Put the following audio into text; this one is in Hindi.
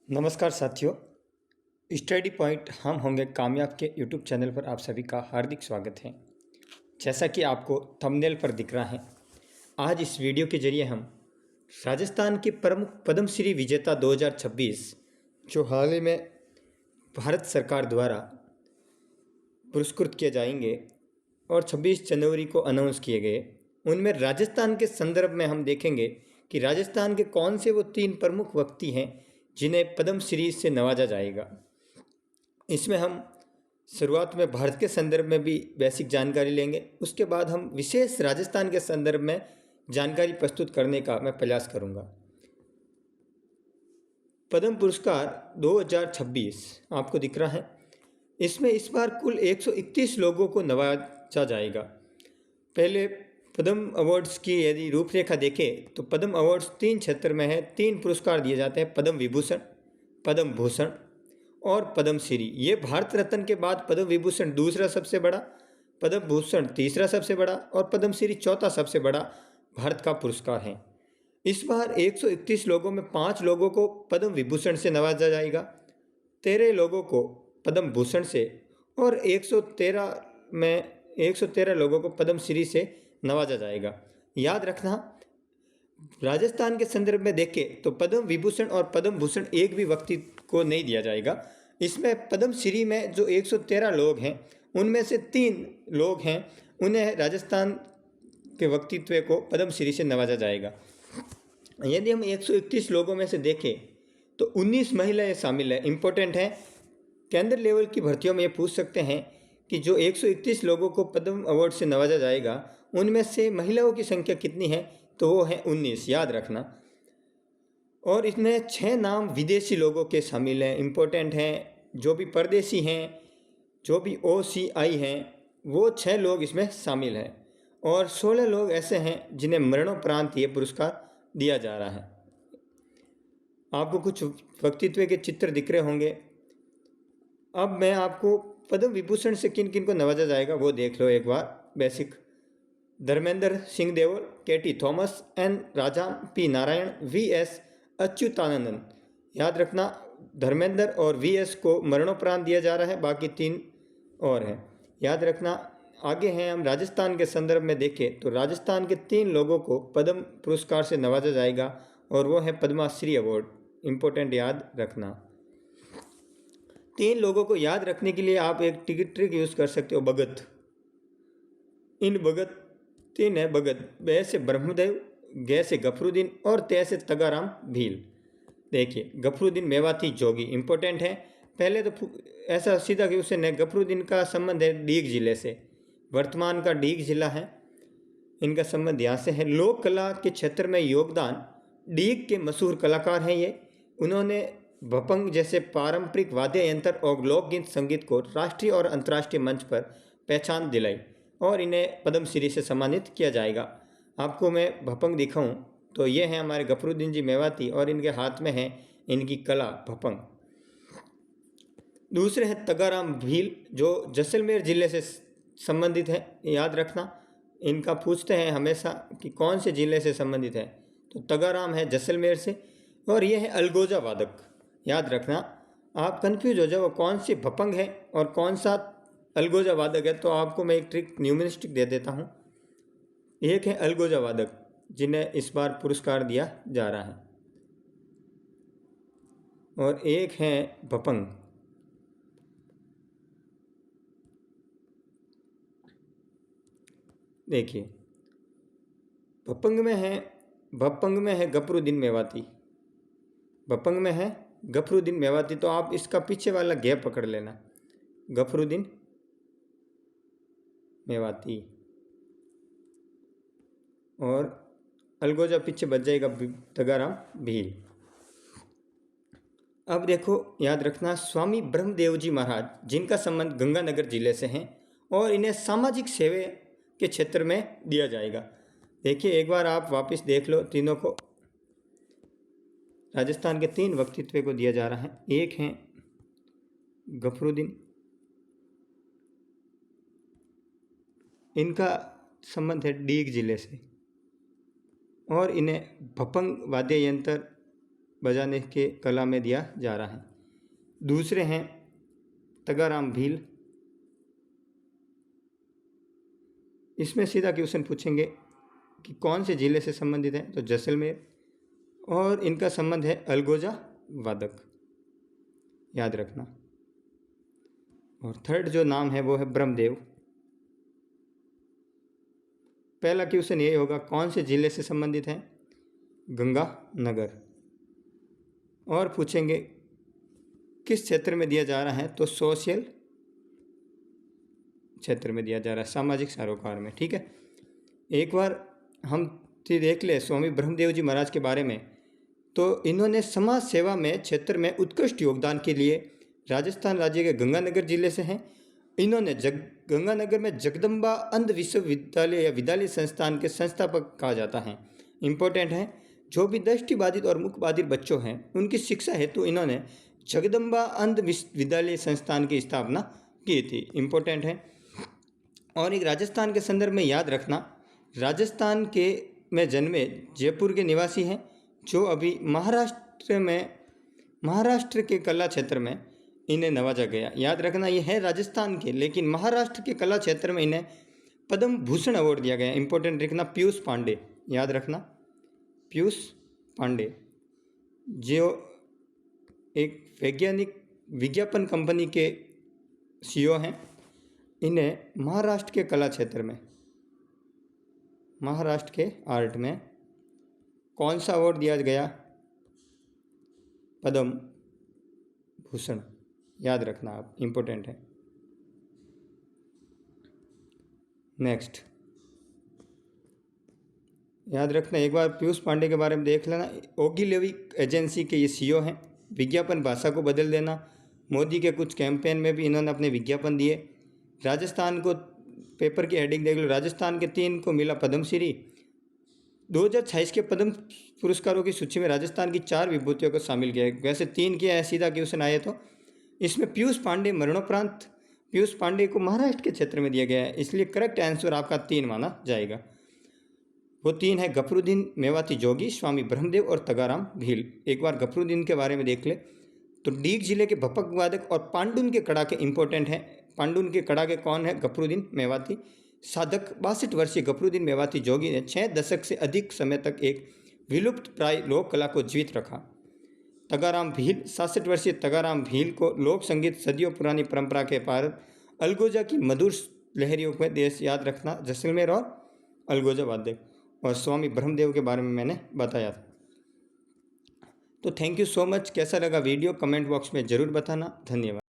नमस्कार साथियों। स्टडी पॉइंट हम होंगे कामयाब के यूट्यूब चैनल पर आप सभी का हार्दिक स्वागत है। जैसा कि आपको थंबनेल पर दिख रहा है, आज इस वीडियो के जरिए हम राजस्थान के प्रमुख पद्मश्री विजेता 2026 जो हाल ही में भारत सरकार द्वारा पुरस्कृत किए जाएंगे और 26 जनवरी को अनाउंस किए गए, उनमें राजस्थान के संदर्भ में हम देखेंगे कि राजस्थान के कौन से वो 3 प्रमुख व्यक्ति हैं जिन्हें पद्मश्री से नवाजा जाएगा। इसमें हम शुरुआत में भारत के संदर्भ में भी बेसिक जानकारी लेंगे, उसके बाद हम विशेष राजस्थान के संदर्भ में जानकारी प्रस्तुत करने का मैं प्रयास करूंगा। पद्म पुरस्कार 2026 आपको दिख रहा है। इसमें इस बार कुल 131 लोगों को नवाजा जाएगा। पहले पद्म अवार्ड्स की यदि रूपरेखा देखें तो पद्म अवार्ड्स 3 क्षेत्र में है। 3 पुरस्कार दिए जाते हैं, पद्म विभूषण, पद्म भूषण और पद्मश्री। ये भारत रत्न के बाद पद्म विभूषण दूसरा सबसे बड़ा, पद्म भूषण तीसरा सबसे बड़ा और पद्मश्री चौथा सबसे बड़ा भारत का पुरस्कार है। इस बार 131 लोगों में 5 लोगों को पद्म विभूषण से नवाजा जाएगा, 13 लोगों को पद्म भूषण से और 113 लोगों को पद्मश्री से नवाजा जाएगा। याद रखना, राजस्थान के संदर्भ में देखें तो पद्म विभूषण और पद्म भूषण एक भी व्यक्ति को नहीं दिया जाएगा। इसमें पद्मश्री में जो 113 लोग हैं उनमें से 3 लोग हैं, उन्हें राजस्थान के व्यक्तित्व को पद्मश्री से नवाजा जाएगा। यदि हम 131 लोगों में से देखें तो 19 महिलाएं शामिल है। इम्पोर्टेंट है, केंद्र लेवल की भर्तियों में ये पूछ सकते हैं कि जो 131 लोगों को पद्म अवार्ड से नवाजा जाएगा उनमें से महिलाओं की संख्या कितनी है, तो वो है 19, याद रखना। और इसमें 6 नाम विदेशी लोगों के शामिल हैं। इम्पोर्टेंट हैं, जो भी परदेशी हैं, जो भी OCI हैं, वो 6 लोग इसमें शामिल हैं और 16 लोग ऐसे हैं जिन्हें मरणोपरांत ये पुरस्कार दिया जा रहा है। आपको कुछ व्यक्तित्व के चित्र दिख रहे होंगे। अब मैं आपको पद्म विभूषण से किन किन को नवाजा जाएगा वो देख लो एक बार। Basic: Dharmendra Singh Deol, KT Thomas, N Raja, P Narayan, VS Achuthanandan. याद रखना, धर्मेंद्र और VS को मरणोपरांत दिया जा रहा है, बाकी 3 और हैं, याद रखना। आगे हैं हम राजस्थान के संदर्भ में देखें तो राजस्थान के 3 लोगों को पद्म पुरस्कार से नवाजा जाएगा और वो है पद्मश्री अवार्ड। इम्पोर्टेंट, याद रखना। 3 लोगों को याद रखने के लिए आप एक ट्रिक यूज़ कर सकते हो, भगत। इन भगत 3 है: भगत। ब से ब्रह्मदेव, ग से गफरुद्दीन और त से तगाराम भील। देखिए, गफरुद्दीन मेवाती जोगी इम्पोर्टेंट है। पहले तो ऐसा सीधा क्वेश्चन है, गफरुद्दीन का संबंध है डीग जिले से, वर्तमान का डीग जिला है, इनका संबंध यहाँ से है। लोक कला के क्षेत्र में योगदान, डीग के मशहूर कलाकार हैं ये। उन्होंने भपंग जैसे पारंपरिक वाद्य यंत्र और लोकगीत संगीत को राष्ट्रीय और अंतर्राष्ट्रीय मंच पर पहचान दिलाई और इन्हें पद्मश्री से सम्मानित किया जाएगा। आपको मैं भपंग दिखाऊं तो ये हैं हमारे गफरुद्दीन जी मेवाती और इनके हाथ में है इनकी कला भपंग। दूसरे हैं तगाराम भील, जो जैसलमेर जिले से संबंधित है। याद रखना, इनका पूछते हैं हमेशा कि कौन से जिले से संबंधित है, तो तगाराम है जैसलमेर से। और ये है अलगोजा वादक। याद रखना, आप कंफ्यूज हो जाओ कौन सी भपंग है और कौन सा अलगोजा वादक है, तो आपको मैं एक ट्रिक न्यूमेरिस्टिक दे देता हूँ। एक है अलगोजा वादक जिन्हें इस बार पुरस्कार दिया जा रहा है और एक है भपंग। देखिए, भपंग में है गफरुद्दीन मेवाती, भपंग में है गफरुद्दीन मेवाती। तो आप इसका पीछे वाला गैप पकड़ लेना, गफरुद्दीन मेवाती, और अलगोजा पीछे बच जाएगा तगाराम भील। अब देखो, याद रखना, स्वामी ब्रह्मदेव जी महाराज, जिनका संबंध गंगानगर जिले से हैं और इन्हें सामाजिक सेवा के क्षेत्र में दिया जाएगा। देखिए, एक बार आप वापस देख लो, तीनों को राजस्थान के 3 व्यक्तित्व को दिया जा रहा है। एक है गफरुद्दीन, इनका संबंध है डीग जिले से और इन्हें भपंग वाद्य यंत्र बजाने के कला में दिया जा रहा है। दूसरे हैं तगाराम भील। इसमें सीधा क्वेश्चन पूछेंगे कि कौन से जिले से संबंधित है, तो जैसलमेर, और इनका संबंध है अलगोजा वादक, याद रखना। और थर्ड जो नाम है वो है ब्रह्मदेव। पहला क्वेश्चन ये होगा कौन से जिले से संबंधित है, गंगानगर। और पूछेंगे किस क्षेत्र में दिया जा रहा है, तो सोशल क्षेत्र में दिया जा रहा है, सामाजिक सरोकार में। ठीक है, एक बार हम देख ले स्वामी ब्रह्मदेव जी महाराज के बारे में। तो इन्होंने समाज सेवा में क्षेत्र में उत्कृष्ट योगदान के लिए राजस्थान राज्य के गंगानगर जिले से हैं। इन्होंने गंगानगर में जगदम्बा अंध विश्वविद्यालय या विद्यालय संस्थान के संस्थापक कहा जाता है। इम्पोर्टेंट है, जो भी दृष्टिबाधित और मुखबाधित बच्चों हैं उनकी शिक्षा हेतु इन्होंने जगदम्बा अंध विश्वविद्यालय संस्थान की स्थापना की थी। इम्पोर्टेंट है। और एक राजस्थान के संदर्भ में याद रखना, राजस्थान के में जन्मे, जयपुर के निवासी हैं, जो अभी महाराष्ट्र के कला क्षेत्र में इन्हें नवाजा गया। याद रखना, ये है राजस्थान के, लेकिन महाराष्ट्र के कला क्षेत्र में इन्हें पद्म भूषण अवार्ड दिया गया। इंपॉर्टेंट रखना, पीयूष पांडे, याद रखना, पीयूष पांडे जो एक वैज्ञानिक विज्ञापन कंपनी के सीईओ हैं। इन्हें महाराष्ट्र के कला क्षेत्र में, महाराष्ट्र के आर्ट में कौन सा अवार्ड दिया गया, पद्म भूषण, याद रखना आप, इम्पोर्टेंट है। नेक्स्ट याद रखना, एक बार पीयूष पांडे के बारे में देख लेना। ओगिलेवी एजेंसी के ये सीईओ हैं। विज्ञापन भाषा को बदल देना, मोदी के कुछ कैंपेन में भी इन्होंने अपने विज्ञापन दिए। राजस्थान को, पेपर की हेडिंग देख लो, राजस्थान के 3 को मिला पद्मश्री। 2026 के पद्म पुरस्कारों की सूची में राजस्थान की 4 विभूतियों को शामिल किया है। वैसे 3 किया है, सीधा क्वेश्चन आए तो इसमें पीयूष पांडे मरणोपरांत पीयूष पांडे को महाराष्ट्र के क्षेत्र में दिया गया है, इसलिए करेक्ट आंसर आपका 3 माना जाएगा। वो 3 है गफरुद्दीन मेवाती जोगी, स्वामी ब्रह्मदेव और तगाराम भील। एक बार गफरुद्दीन के बारे में देख ले तो डीग जिले के भपक वादक और पांडुन के कड़ाके इंपॉर्टेंट हैं। पांडुन के कड़ाके कौन है, गफरुद्दीन मेवाती साधक। 62 वर्षीय गफरुद्दीन मेवाती जोगी ने 6 दशक से अधिक समय तक एक विलुप्त प्राय लोक कला को जीवित रखा। तगाराम भील, 67 वर्षीय तगाराम भील को लोक संगीत सदियों पुरानी परंपरा के पार अलगोजा की मधुर लहरियों में देश, याद रखना, जैसलमेर और अलगोजा वाद्य। और स्वामी ब्रह्मदेव के बारे में मैंने बताया था। तो थैंक यू सो मच। कैसा लगा वीडियो कमेंट बॉक्स में ज़रूर बताना। धन्यवाद।